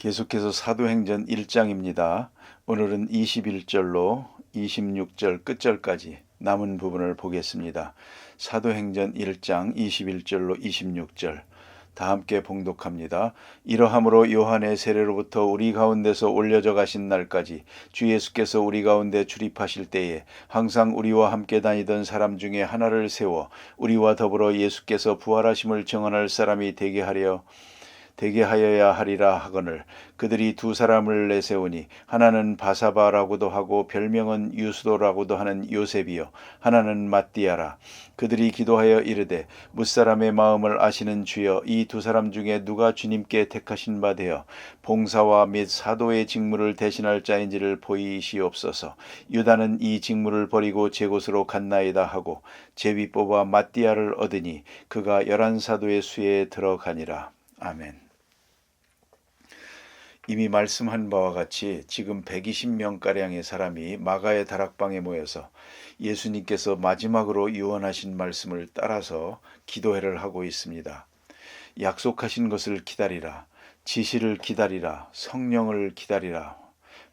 계속해서 사도행전 1장입니다. 오늘은 21절로 26절 끝절까지 남은 부분을 보겠습니다. 사도행전 1장 21절로 26절 다 함께 봉독합니다. 이러함으로 요한의 세례로부터 우리 가운데서 올려져 가신 날까지 주 예수께서 우리 가운데 출입하실 때에 항상 우리와 함께 다니던 사람 중에 하나를 세워 우리와 더불어 예수께서 부활하심을 증언할 사람이 되게 하여야 하리라 하거늘 그들이 두 사람을 내세우니 하나는 바사바라고도 하고 별명은 유스도라고도 하는 요셉이요 하나는 matti아라. 그들이 기도하여 이르되 뭇사람의 마음을 아시는 주여 이 두 사람 중에 누가 주님께 택하신 바 되어 봉사와 및 사도의 직무를 대신할 자인지를 보이시옵소서. 유다는 이 직무를 버리고 제 곳으로 갔나이다 하고 제비 뽑아 matti아를 얻으니 그가 11사도의 수에 들어가니라. 아멘. 이미 말씀한 바와 같이 지금 120명가량의 사람이 마가의 다락방에 모여서 예수님께서 마지막으로 유언하신 말씀을 따라서 기도회를 하고 있습니다. 약속하신 것을 기다리라, 지시를 기다리라, 성령을 기다리라,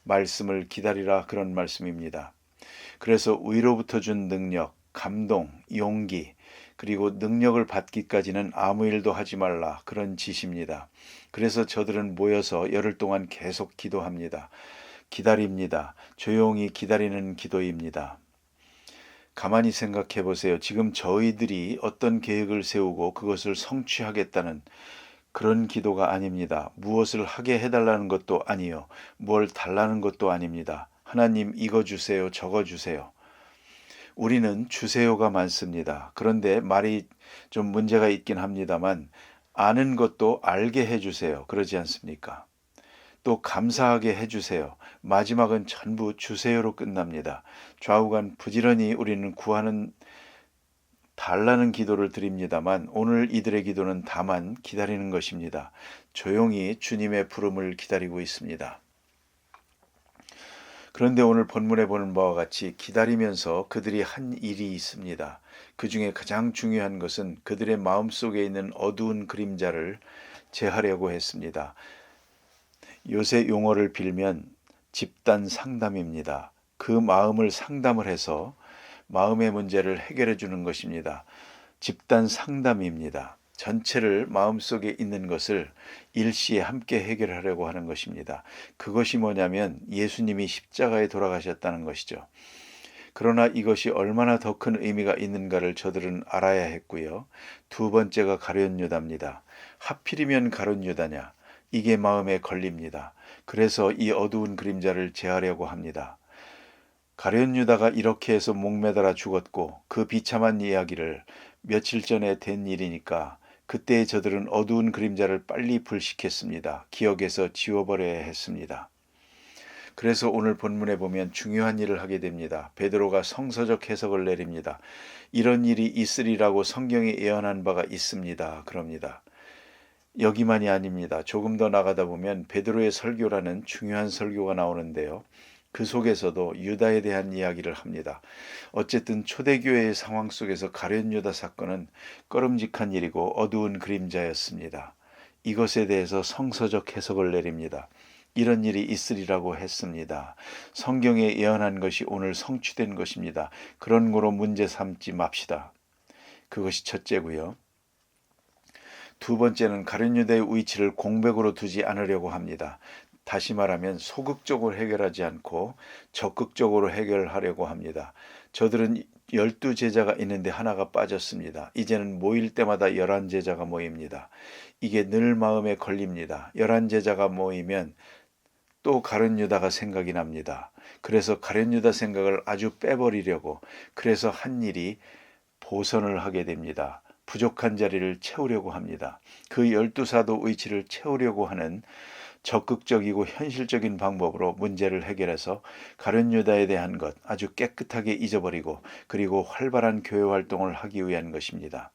말씀을 기다리라, 그런 말씀입니다. 그래서 위로부터 준 능력, 감동, 용기, 그리고 능력을 받기까지는 아무 일도 하지 말라, 그런 지시입니다. 그래서 저들은 모여서 열흘 동안 계속 기도합니다. 기다립니다. 조용히 기다리는 기도입니다. 가만히 생각해 보세요. 지금 저희들이 어떤 계획을 세우고 그것을 성취하겠다는 그런 기도가 아닙니다. 무엇을 하게 해달라는 것도 아니요. 뭘 달라는 것도 아닙니다. 하나님 이거 주세요, 저거 주세요. 우리는 주세요가 많습니다. 그런데 말이 좀 문제가 있긴 합니다만 아는 것도 알게 해주세요. 그러지 않습니까? 또 감사하게 해주세요. 마지막은 전부 주세요로 끝납니다. 좌우간 부지런히 우리는 달라는 기도를 드립니다만 오늘 이들의 기도는 다만 기다리는 것입니다. 조용히 주님의 부름을 기다리고 있습니다. 그런데 오늘 본문에 보는 바와 같이 기다리면서 그들이 한 일이 있습니다. 그 중에 가장 중요한 것은 그들의 마음속에 있는 어두운 그림자를 제하려고 했습니다. 요새 용어를 빌면 집단 상담입니다. 그 마음을 상담을 해서 마음의 문제를 해결해 주는 것입니다. 집단 상담입니다. 전체를 마음속에 있는 것을 일시에 함께 해결하려고 하는 것입니다. 그것이 뭐냐면 예수님이 십자가에 돌아가셨다는 것이죠. 그러나 이것이 얼마나 더 큰 의미가 있는가를 저들은 알아야 했고요. 두 번째가 가룟 유다입니다. 하필이면 가룟 유다냐? 이게 마음에 걸립니다. 그래서 이 어두운 그림자를 제하려고 합니다. 가룟 유다가 이렇게 해서 목매달아 죽었고 그 비참한 이야기를 며칠 전에 된 일이니까 그때 저들은 어두운 그림자를 빨리 불식했습니다. 기억에서 지워버려야 했습니다. 그래서 오늘 본문에 보면 중요한 일을 하게 됩니다. 베드로가 성서적 해석을 내립니다. 이런 일이 있으리라고 성경에 예언한 바가 있습니다. 그럽니다. 여기만이 아닙니다. 조금 더 나가다 보면 베드로의 설교라는 중요한 설교가 나오는데요. 그 속에서도 유다에 대한 이야기를 합니다. 어쨌든 초대교회의 상황 속에서 가룟 유다 사건은 꺼름직한 일이고 어두운 그림자였습니다. 이것에 대해서 성서적 해석을 내립니다. 이런 일이 있으리라고 했습니다. 성경에 예언한 것이 오늘 성취된 것입니다. 그런 거로 문제 삼지 맙시다. 그것이 첫째고요. 두 번째는 가룟 유다의 위치를 공백으로 두지 않으려고 합니다. 다시 말하면 소극적으로 해결하지 않고 적극적으로 해결하려고 합니다. 저들은 12제자가 있는데 하나가 빠졌습니다. 이제는 모일 때마다 11제자가 모입니다. 이게 늘 마음에 걸립니다. 11제자가 모이면 또 가룟 유다가 생각이 납니다. 그래서 가룟 유다 생각을 아주 빼버리려고 그래서 한 일이 보선을 하게 됩니다. 부족한 자리를 채우려고 합니다. 그 12사도 의치를 채우려고 하는 적극적이고 현실적인 방법으로 문제를 해결해서 가룟 유다에 대한 것 아주 깨끗하게 잊어버리고 그리고 활발한 교회 활동을 하기 위한 것입니다.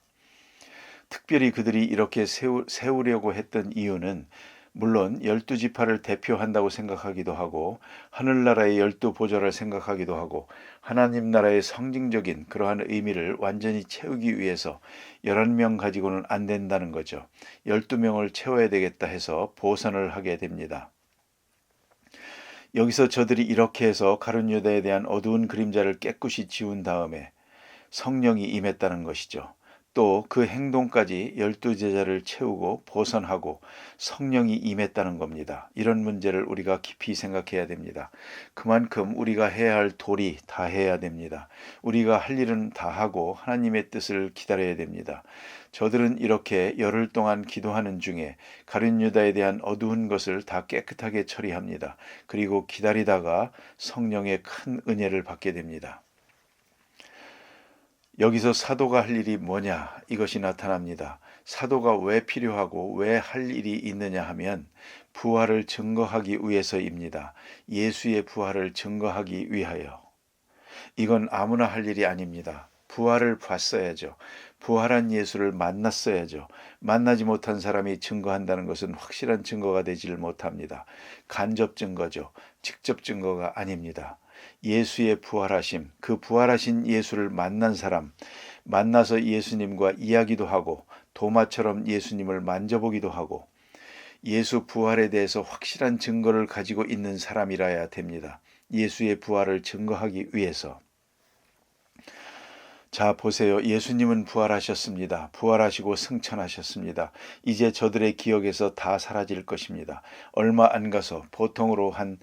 특별히 그들이 이렇게 세우려고 했던 이유는 물론 12지파를 대표한다고 생각하기도 하고 하늘나라의 12보좌를 생각하기도 하고 하나님 나라의 상징적인 그러한 의미를 완전히 채우기 위해서 11명 가지고는 안 된다는 거죠. 12명을 채워야 되겠다 해서 보선을 하게 됩니다. 여기서 저들이 이렇게 해서 가룟 유다에 대한 어두운 그림자를 깨끗이 지운 다음에 성령이 임했다는 것이죠. 또 그 행동까지 12제자를 채우고 보선하고 성령이 임했다는 겁니다. 이런 문제를 우리가 깊이 생각해야 됩니다. 그만큼 우리가 해야 할 도리 다 해야 됩니다. 우리가 할 일은 다 하고 하나님의 뜻을 기다려야 됩니다. 저들은 이렇게 열흘 동안 기도하는 중에 가룟 유다에 대한 어두운 것을 다 깨끗하게 처리합니다. 그리고 기다리다가 성령의 큰 은혜를 받게 됩니다. 여기서 사도가 할 일이 뭐냐 이것이 나타납니다. 사도가 왜 필요하고 왜 할 일이 있느냐 하면 부활을 증거하기 위해서입니다. 예수의 부활을 증거하기 위하여. 이건 아무나 할 일이 아닙니다. 부활을 봤어야죠. 부활한 예수를 만났어야죠. 만나지 못한 사람이 증거한다는 것은 확실한 증거가 되지를 못합니다. 간접 증거죠. 직접 증거가 아닙니다. 예수의 부활하심, 그 부활하신 예수를 만난 사람, 만나서 예수님과 이야기도 하고 도마처럼 예수님을 만져보기도 하고 예수 부활에 대해서 확실한 증거를 가지고 있는 사람이라야 됩니다. 예수의 부활을 증거하기 위해서. 자, 보세요. 예수님은 부활하셨습니다. 부활하시고 승천하셨습니다. 이제 저들의 기억에서 다 사라질 것입니다. 얼마 안 가서 보통으로 한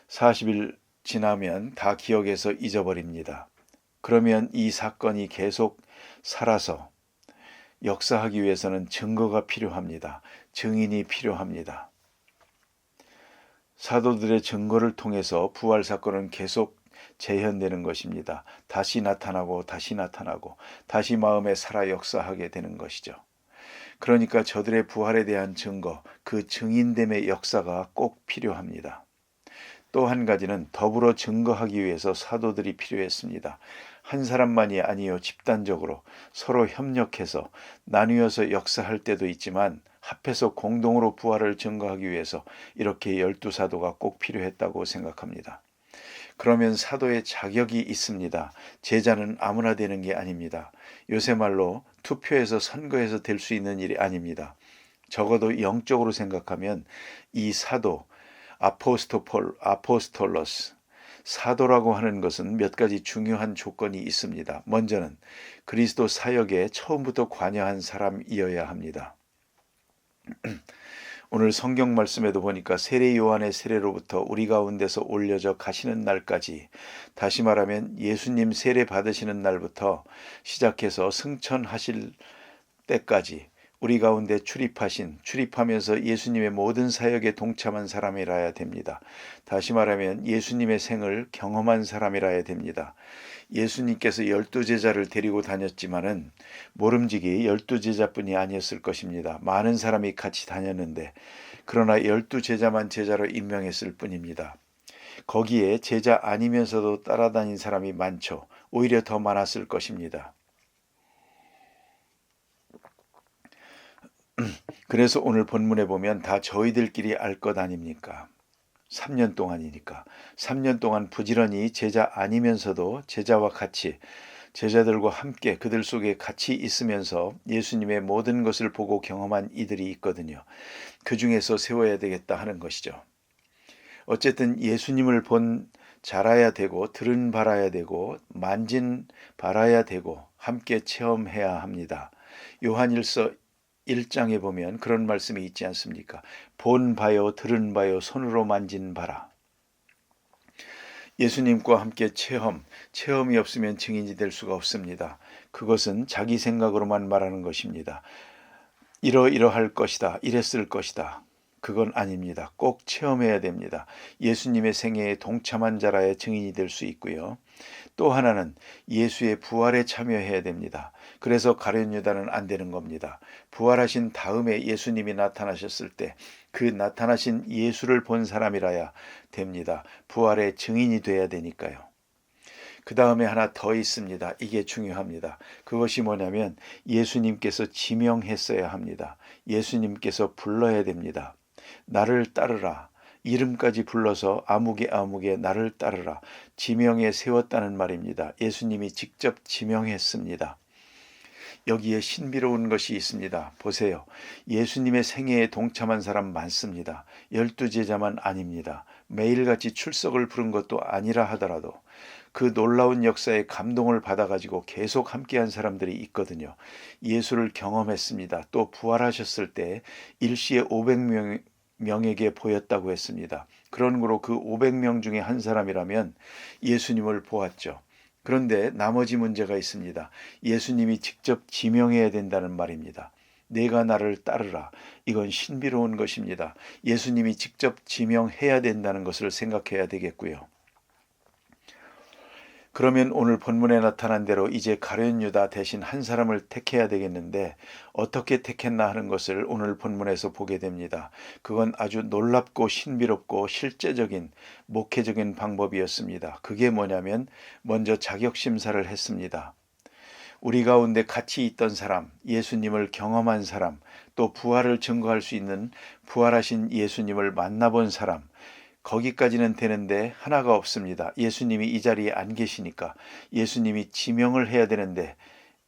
40일 지나면 다 기억에서 잊어버립니다. 그러면 이 사건이 계속 살아서 역사하기 위해서는 증거가 필요합니다. 증인이 필요합니다. 사도들의 증거를 통해서 부활 사건은 계속 재현되는 것입니다. 다시 나타나고 다시 나타나고 다시 마음에 살아 역사하게 되는 것이죠. 그러니까 저들의 부활에 대한 증거, 그 증인됨의 역사가 꼭 필요합니다. 또 한 가지는 더불어 증거하기 위해서 사도들이 필요했습니다. 한 사람만이 아니요 집단적으로 서로 협력해서 나뉘어서 역사할 때도 있지만 합해서 공동으로 부활을 증거하기 위해서 이렇게 12사도가 꼭 필요했다고 생각합니다. 그러면 사도의 자격이 있습니다. 제자는 아무나 되는 게 아닙니다. 요새 말로 투표해서 선거해서 될 수 있는 일이 아닙니다. 적어도 영적으로 생각하면 이 사도, 아포스톨로스, 사도라고 하는 것은 몇 가지 중요한 조건이 있습니다. 먼저는 그리스도 사역에 처음부터 관여한 사람이어야 합니다. 오늘 성경 말씀에도 보니까 세례 요한의 세례로부터 우리 가운데서 올려져 가시는 날까지, 다시 말하면 예수님 세례 받으시는 날부터 시작해서 승천하실 때까지 우리 가운데 출입하면서 예수님의 모든 사역에 동참한 사람이라야 됩니다. 다시 말하면 예수님의 생을 경험한 사람이라야 됩니다. 예수님께서 12제자를 데리고 다녔지만은 모름지기 12제자뿐이 아니었을 것입니다. 많은 사람이 같이 다녔는데 그러나 12제자만 제자로 임명했을 뿐입니다. 거기에 제자 아니면서도 따라다닌 사람이 많죠. 오히려 더 많았을 것입니다. 그래서 오늘 본문에 보면 다 저희들끼리 알 것 아닙니까? 3년 동안이니까. 3년 동안 부지런히 제자 아니면서도 제자와 같이, 제자들과 함께 그들 속에 같이 있으면서 예수님의 모든 것을 보고 경험한 이들이 있거든요. 그 중에서 세워야 되겠다 하는 것이죠. 어쨌든 예수님을 자라야 되고 들은 바라야 되고 만진 바라야 되고 함께 체험해야 합니다. 요한일서 1장에 보면 그런 말씀이 있지 않습니까? 본 바요 들은 바요 손으로 만진 바라. 예수님과 함께 체험이 없으면 증인이 될 수가 없습니다. 그것은 자기 생각으로만 말하는 것입니다. 이러이러할 것이다, 이랬을 것이다. 그건 아닙니다. 꼭 체험해야 됩니다. 예수님의 생애에 동참한 자라야 증인이 될 수 있고요. 또 하나는 예수의 부활에 참여해야 됩니다. 그래서 가룟 유다는 안 되는 겁니다. 부활하신 다음에 예수님이 나타나셨을 때 그 나타나신 예수를 본 사람이라야 됩니다. 부활의 증인이 돼야 되니까요. 그 다음에 하나 더 있습니다. 이게 중요합니다. 그것이 뭐냐면 예수님께서 지명했어야 합니다. 예수님께서 불러야 됩니다. 나를 따르라. 이름까지 불러서 아무개 아무개 나를 따르라. 지명에 세웠다는 말입니다. 예수님이 직접 지명했습니다. 여기에 신비로운 것이 있습니다. 보세요. 예수님의 생애에 동참한 사람 많습니다. 12제자만 아닙니다. 매일같이 출석을 부른 것도 아니라 하더라도 그 놀라운 역사에 감동을 받아가지고 계속 함께한 사람들이 있거든요. 예수를 경험했습니다. 또 부활하셨을 때 일시에 500명에게 보였다고 했습니다. 그런 거로 그 500명 중에 한 사람이라면 예수님을 보았죠. 그런데 나머지 문제가 있습니다. 예수님이 직접 지명해야 된다는 말입니다. 내가 나를 따르라. 이건 신비로운 것입니다. 예수님이 직접 지명해야 된다는 것을 생각해야 되겠고요. 그러면 오늘 본문에 나타난 대로 이제 가룟 유다 대신 한 사람을 택해야 되겠는데 어떻게 택했나 하는 것을 오늘 본문에서 보게 됩니다. 그건 아주 놀랍고 신비롭고 실제적인 목회적인 방법이었습니다. 그게 뭐냐면 먼저 자격 심사를 했습니다. 우리 가운데 같이 있던 사람, 예수님을 경험한 사람, 또 부활을 증거할 수 있는 부활하신 예수님을 만나본 사람, 거기까지는 되는데 하나가 없습니다. 예수님이 이 자리에 안 계시니까 예수님이 지명을 해야 되는데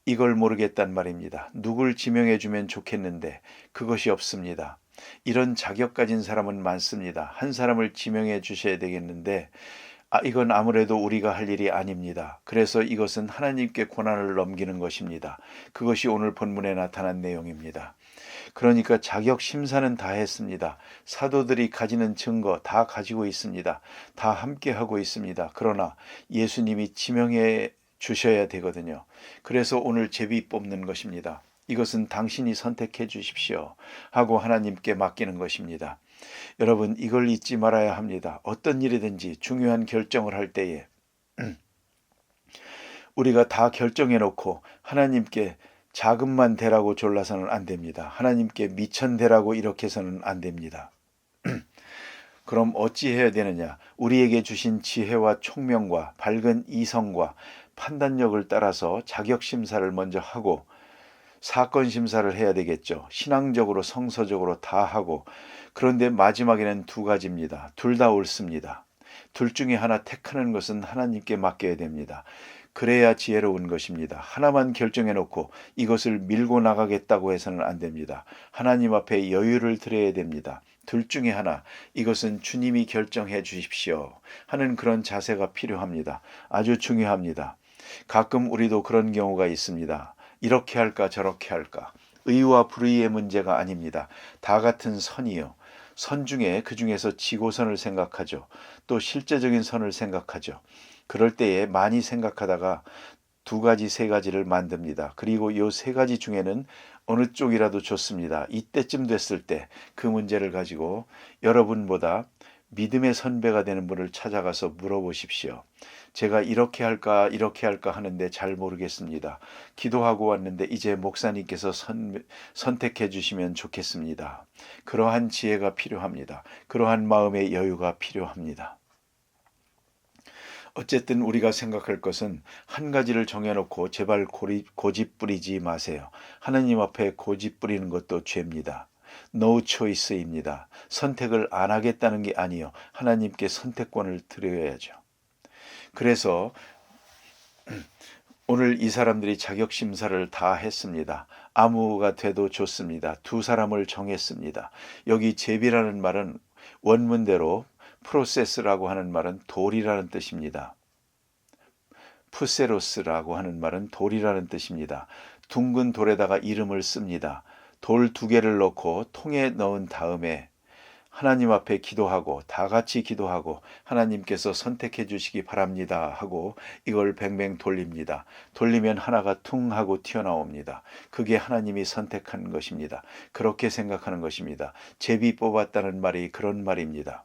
이걸 모르겠단 말입니다. 누굴 지명해 주면 좋겠는데 그것이 없습니다. 이런 자격 가진 사람은 많습니다. 한 사람을 지명해 주셔야 되겠는데 이건 아무래도 우리가 할 일이 아닙니다. 그래서 이것은 하나님께 권한을 넘기는 것입니다. 그것이 오늘 본문에 나타난 내용입니다. 그러니까 자격 심사는 다 했습니다. 사도들이 가지는 증거 다 가지고 있습니다. 다 함께 하고 있습니다. 그러나 예수님이 지명해 주셔야 되거든요. 그래서 오늘 제비 뽑는 것입니다. 이것은 당신이 선택해 주십시오 하고 하나님께 맡기는 것입니다. 여러분, 이걸 잊지 말아야 합니다. 어떤 일이든지 중요한 결정을 할 때에 우리가 다 결정해 놓고 하나님께 자금만 대라고 졸라서는 안 됩니다. 하나님께 미천 대라고 이렇게 해서는 안 됩니다. 그럼 어찌 해야 되느냐? 우리에게 주신 지혜와 총명과 밝은 이성과 판단력을 따라서 자격 심사를 먼저 하고 사건 심사를 해야 되겠죠. 신앙적으로 성서적으로 다 하고, 그런데 마지막에는 두 가지입니다. 둘 다 옳습니다. 둘 중에 하나 택하는 것은 하나님께 맡겨야 됩니다. 그래야 지혜로운 것입니다. 하나만 결정해 놓고 이것을 밀고 나가겠다고 해서는 안 됩니다. 하나님 앞에 여유를 드려야 됩니다. 둘 중에 하나, 이것은 주님이 결정해 주십시오 하는 그런 자세가 필요합니다. 아주 중요합니다. 가끔 우리도 그런 경우가 있습니다. 이렇게 할까 저렇게 할까. 의와 불의의 문제가 아닙니다. 다 같은 선이요. 선 중에 그 중에서 지고선을 생각하죠. 또 실제적인 선을 생각하죠. 그럴 때에 많이 생각하다가 두 가지 세 가지를 만듭니다. 그리고 이 세 가지 중에는 어느 쪽이라도 좋습니다. 이때쯤 됐을 때 그 문제를 가지고 여러분보다 믿음의 선배가 되는 분을 찾아가서 물어보십시오. 제가 이렇게 할까 이렇게 할까 하는데 잘 모르겠습니다. 기도하고 왔는데 이제 목사님께서 선택해 주시면 좋겠습니다. 그러한 지혜가 필요합니다. 그러한 마음의 여유가 필요합니다. 어쨌든 우리가 생각할 것은 한 가지를 정해놓고 제발 고집 부리지 마세요. 하나님 앞에 고집 부리는 것도 죄입니다. No choice입니다. 선택을 안 하겠다는 게 아니요. 하나님께 선택권을 드려야죠. 그래서 오늘 이 사람들이 자격심사를 다 했습니다. 아무가 돼도 좋습니다. 두 사람을 정했습니다. 여기 제비라는 말은 원문대로 프로세스라고 하는 말은 돌이라는 뜻입니다. 푸세로스라고 하는 말은 돌이라는 뜻입니다. 둥근 돌에다가 이름을 씁니다. 돌 두 개를 넣고 통에 넣은 다음에 하나님 앞에 기도하고 다 같이 기도하고 하나님께서 선택해 주시기 바랍니다 하고 이걸 뱅뱅 돌립니다. 돌리면 하나가 퉁 하고 튀어나옵니다. 그게 하나님이 선택한 것입니다. 그렇게 생각하는 것입니다. 제비 뽑았다는 말이 그런 말입니다.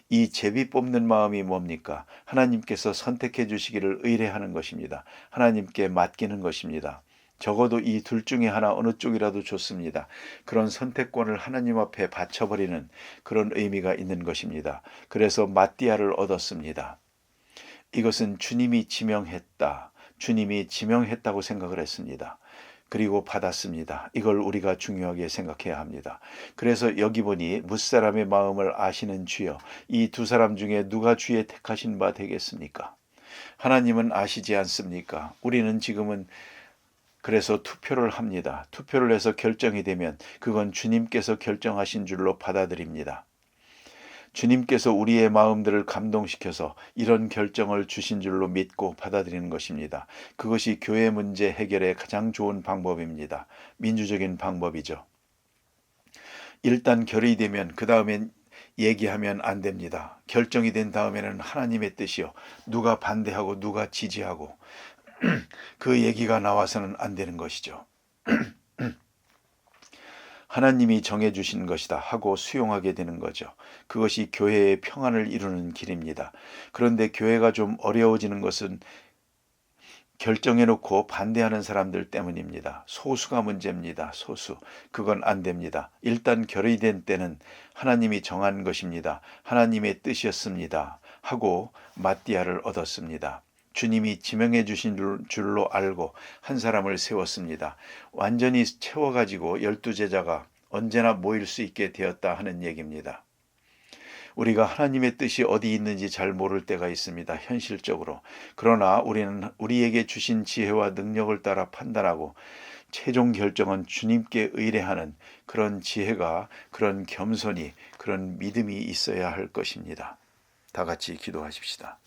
이 제비 뽑는 마음이 뭡니까? 하나님께서 선택해 주시기를 의뢰하는 것입니다. 하나님께 맡기는 것입니다. 적어도 이 둘 중에 하나 어느 쪽이라도 좋습니다. 그런 선택권을 하나님 앞에 바쳐버리는 그런 의미가 있는 것입니다. 그래서 마띠아를 얻었습니다. 이것은 주님이 지명했다. 주님이 지명했다고 생각을 했습니다. 그리고 받았습니다. 이걸 우리가 중요하게 생각해야 합니다. 그래서 여기 보니 뭇사람의 마음을 아시는 주여, 이 두 사람 중에 누가 주의 택하신 바 되겠습니까? 하나님은 아시지 않습니까? 우리는 지금은 그래서 투표를 합니다. 투표를 해서 결정이 되면 그건 주님께서 결정하신 줄로 받아들입니다. 주님께서 우리의 마음들을 감동시켜서 이런 결정을 주신 줄로 믿고 받아들이는 것입니다. 그것이 교회 문제 해결의 가장 좋은 방법입니다. 민주적인 방법이죠. 일단 결의 되면 그 다음엔 얘기하면 안 됩니다. 결정이 된 다음에는 하나님의 뜻이요, 누가 반대하고 누가 지지하고 그 얘기가 나와서는 안 되는 것이죠. 하나님이 정해주신 것이다 하고 수용하게 되는 거죠. 그것이 교회의 평안을 이루는 길입니다. 그런데 교회가 좀 어려워지는 것은 결정해놓고 반대하는 사람들 때문입니다. 소수가 문제입니다. 소수. 그건 안 됩니다. 일단 결의된 때는 하나님이 정한 것입니다. 하나님의 뜻이었습니다. 하고 마띠아를 얻었습니다. 주님이 지명해 주신 줄로 알고 한 사람을 세웠습니다. 완전히 채워가지고 12제자가 언제나 모일 수 있게 되었다 하는 얘기입니다. 우리가 하나님의 뜻이 어디 있는지 잘 모를 때가 있습니다. 현실적으로. 그러나 우리는 우리에게 주신 지혜와 능력을 따라 판단하고 최종 결정은 주님께 의뢰하는 그런 지혜가, 그런 겸손이, 그런 믿음이 있어야 할 것입니다. 다 같이 기도하십시다.